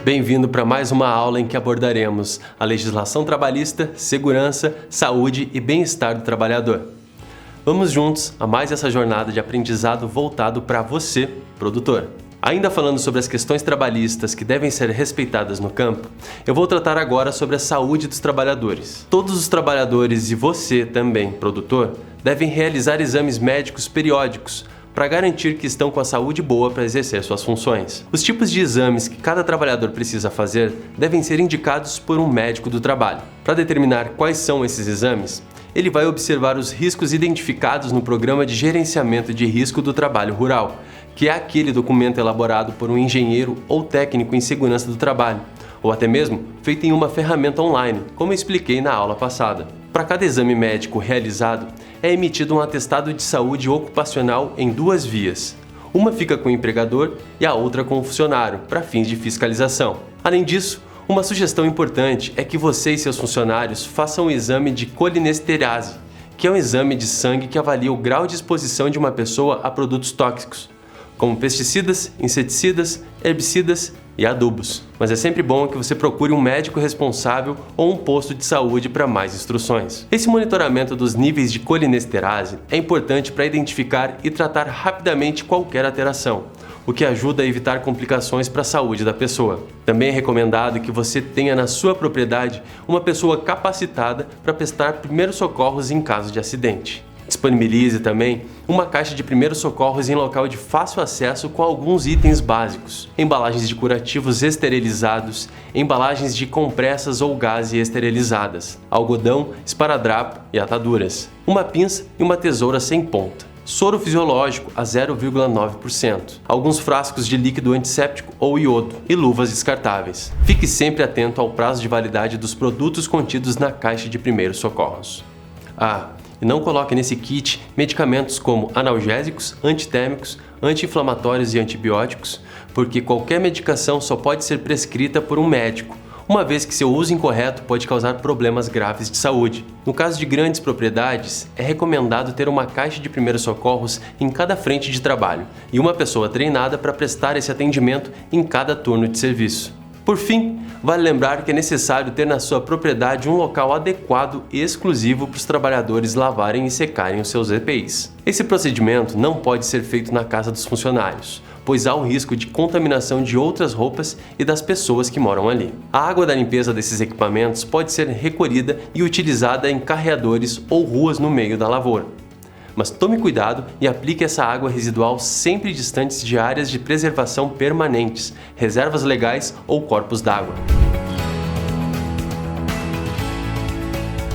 Bem-vindo para mais uma aula em que abordaremos a legislação trabalhista, segurança, saúde e bem-estar do trabalhador. Vamos juntos a mais essa jornada de aprendizado voltado para você, produtor. Ainda falando sobre as questões trabalhistas que devem ser respeitadas no campo, eu vou tratar agora sobre a saúde dos trabalhadores. Todos os trabalhadores e você também, produtor, devem realizar exames médicos periódicos para garantir que estão com a saúde boa para exercer suas funções. Os tipos de exames que cada trabalhador precisa fazer devem ser indicados por um médico do trabalho. Para determinar quais são esses exames, ele vai observar os riscos identificados no Programa de Gerenciamento de Risco do Trabalho Rural, que é aquele documento elaborado por um engenheiro ou técnico em segurança do trabalho, ou até mesmo feito em uma ferramenta online, como eu expliquei na aula passada. Para cada exame médico realizado, é emitido um atestado de saúde ocupacional em duas vias. Uma fica com o empregador e a outra com o funcionário, para fins de fiscalização. Além disso, uma sugestão importante é que você e seus funcionários façam o exame de colinesterase, que é um exame de sangue que avalia o grau de exposição de uma pessoa a produtos tóxicos, como pesticidas, inseticidas, herbicidas e adubos. Mas é sempre bom que você procure um médico responsável ou um posto de saúde para mais instruções. Esse monitoramento dos níveis de colinesterase é importante para identificar e tratar rapidamente qualquer alteração, o que ajuda a evitar complicações para a saúde da pessoa. Também é recomendado que você tenha na sua propriedade uma pessoa capacitada para prestar primeiros socorros em caso de acidente. Disponibilize também uma caixa de primeiros socorros em local de fácil acesso com alguns itens básicos, embalagens de curativos esterilizados, embalagens de compressas ou gaze esterilizadas, algodão, esparadrapo e ataduras, uma pinça e uma tesoura sem ponta, soro fisiológico a 0,9%, alguns frascos de líquido antisséptico ou iodo e luvas descartáveis. Fique sempre atento ao prazo de validade dos produtos contidos na caixa de primeiros socorros. E não coloque nesse kit medicamentos como analgésicos, antitérmicos, anti-inflamatórios e antibióticos, porque qualquer medicação só pode ser prescrita por um médico, uma vez que seu uso incorreto pode causar problemas graves de saúde. No caso de grandes propriedades, é recomendado ter uma caixa de primeiros socorros em cada frente de trabalho e uma pessoa treinada para prestar esse atendimento em cada turno de serviço. Por fim, vale lembrar que é necessário ter na sua propriedade um local adequado e exclusivo para os trabalhadores lavarem e secarem os seus EPIs. Esse procedimento não pode ser feito na casa dos funcionários, pois há o risco de contaminação de outras roupas e das pessoas que moram ali. A água da limpeza desses equipamentos pode ser recolhida e utilizada em carreadores ou ruas no meio da lavoura. Mas tome cuidado e aplique essa água residual sempre distantes de áreas de preservação permanentes, reservas legais ou corpos d'água.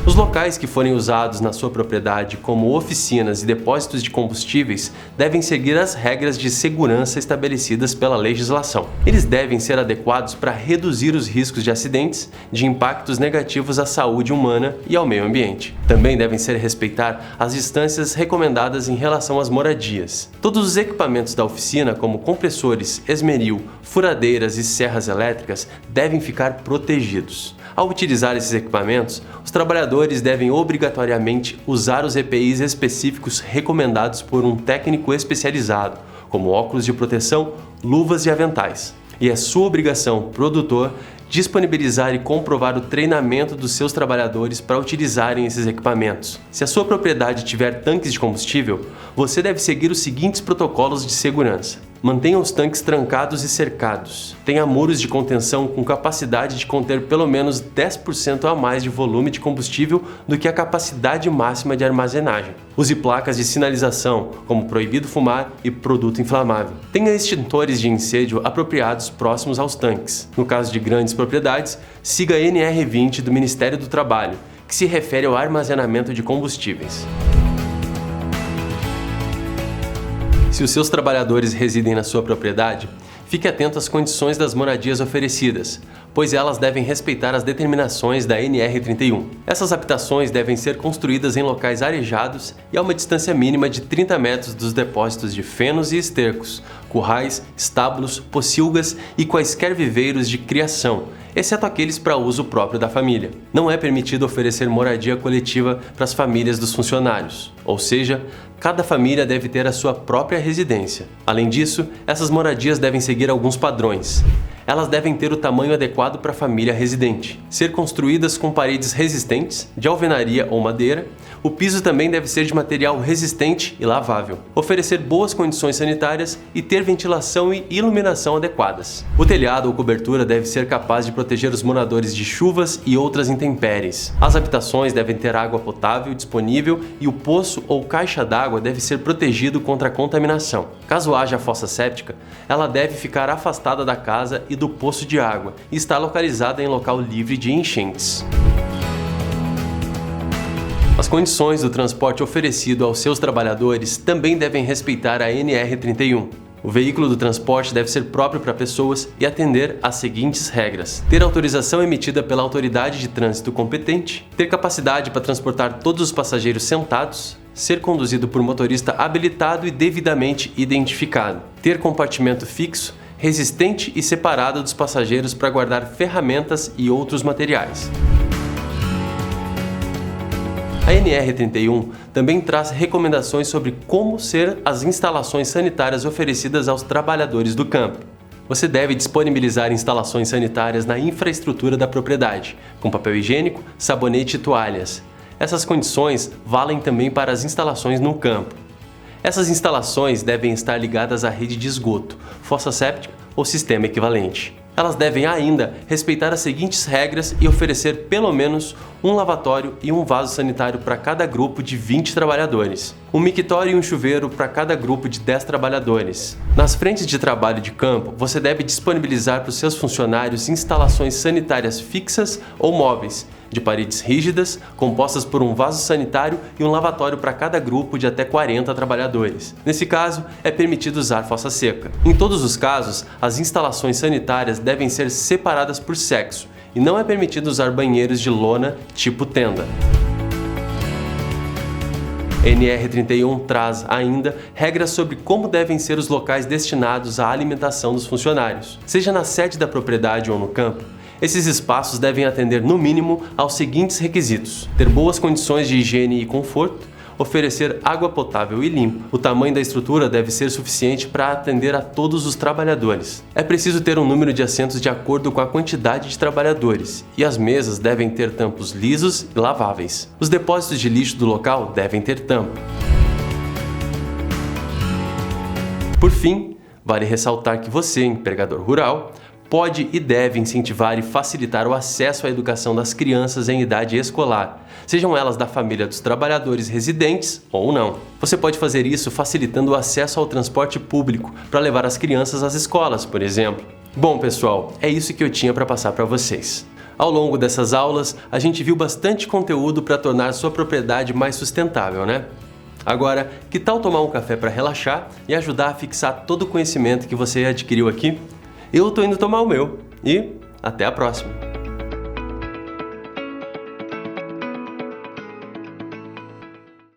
Os locais que forem usados na sua propriedade como oficinas e depósitos de combustíveis devem seguir as regras de segurança estabelecidas pela legislação. Eles devem ser adequados para reduzir os riscos de acidentes, de impactos negativos à saúde humana e ao meio ambiente. Também devem ser respeitar as distâncias recomendadas em relação às moradias. Todos os equipamentos da oficina, como compressores, esmeril, furadeiras e serras elétricas, devem ficar protegidos. Ao utilizar esses equipamentos, os trabalhadores devem obrigatoriamente usar os EPIs específicos recomendados por um técnico especializado, como óculos de proteção, luvas e aventais. E é sua obrigação, produtor, disponibilizar e comprovar o treinamento dos seus trabalhadores para utilizarem esses equipamentos. Se a sua propriedade tiver tanques de combustível, você deve seguir os seguintes protocolos de segurança. Mantenha os tanques trancados e cercados. Tenha muros de contenção com capacidade de conter pelo menos 10% a mais de volume de combustível do que a capacidade máxima de armazenagem. Use placas de sinalização, como proibido fumar e produto inflamável. Tenha extintores de incêndio apropriados próximos aos tanques. No caso de grandes propriedades, siga a NR20 do Ministério do Trabalho, que se refere ao armazenamento de combustíveis. Se os seus trabalhadores residem na sua propriedade, fique atento às condições das moradias oferecidas, pois elas devem respeitar as determinações da NR31. Essas habitações devem ser construídas em locais arejados e a uma distância mínima de 30 metros dos depósitos de fenos e estercos, currais, estábulos, pocilgas e quaisquer viveiros de criação, exceto aqueles para uso próprio da família. Não é permitido oferecer moradia coletiva para as famílias dos funcionários, ou seja, cada família deve ter a sua própria residência. Além disso, essas moradias devem seguir alguns padrões. Elas devem ter o tamanho adequado para a família residente, ser construídas com paredes resistentes, de alvenaria ou madeira. O piso também deve ser de material resistente e lavável, oferecer boas condições sanitárias e ter ventilação e iluminação adequadas. O telhado ou cobertura deve ser capaz de proteger os moradores de chuvas e outras intempéries. As habitações devem ter água potável disponível e o poço ou caixa d'água deve ser protegido contra a contaminação. Caso haja fossa séptica, ela deve ficar afastada da casa e do poço de água e estar localizada em local livre de enchentes. As condições do transporte oferecido aos seus trabalhadores também devem respeitar a NR31. O veículo do transporte deve ser próprio para pessoas e atender às seguintes regras: ter autorização emitida pela autoridade de trânsito competente, ter capacidade para transportar todos os passageiros sentados, ser conduzido por motorista habilitado e devidamente identificado, ter compartimento fixo, resistente e separado dos passageiros para guardar ferramentas e outros materiais. A NR31 também traz recomendações sobre como ser as instalações sanitárias oferecidas aos trabalhadores do campo. Você deve disponibilizar instalações sanitárias na infraestrutura da propriedade, com papel higiênico, sabonete e toalhas. Essas condições valem também para as instalações no campo. Essas instalações devem estar ligadas à rede de esgoto, fossa séptica ou sistema equivalente. Elas devem ainda respeitar as seguintes regras e oferecer pelo menos um lavatório e um vaso sanitário para cada grupo de 20 trabalhadores, um mictório e um chuveiro para cada grupo de 10 trabalhadores. Nas frentes de trabalho de campo, você deve disponibilizar para os seus funcionários instalações sanitárias fixas ou móveis, de paredes rígidas, compostas por um vaso sanitário e um lavatório para cada grupo de até 40 trabalhadores. Nesse caso, é permitido usar fossa seca. Em todos os casos, as instalações sanitárias devem ser separadas por sexo e não é permitido usar banheiros de lona tipo tenda. NR31 traz ainda regras sobre como devem ser os locais destinados à alimentação dos funcionários, seja na sede da propriedade ou no campo. Esses espaços devem atender no mínimo aos seguintes requisitos: ter boas condições de higiene e conforto, oferecer água potável e limpa. O tamanho da estrutura deve ser suficiente para atender a todos os trabalhadores. É preciso ter um número de assentos de acordo com a quantidade de trabalhadores, e as mesas devem ter tampos lisos e laváveis. Os depósitos de lixo do local devem ter tampa. Por fim, vale ressaltar que você, empregador rural, pode e deve incentivar e facilitar o acesso à educação das crianças em idade escolar, sejam elas da família dos trabalhadores residentes ou não. Você pode fazer isso facilitando o acesso ao transporte público para levar as crianças às escolas, por exemplo. Bom, pessoal, é isso que eu tinha para passar para vocês. Ao longo dessas aulas, a gente viu bastante conteúdo para tornar sua propriedade mais sustentável, né? Agora, que tal tomar um café para relaxar e ajudar a fixar todo o conhecimento que você adquiriu aqui? Eu tô indo tomar o meu e até a próxima!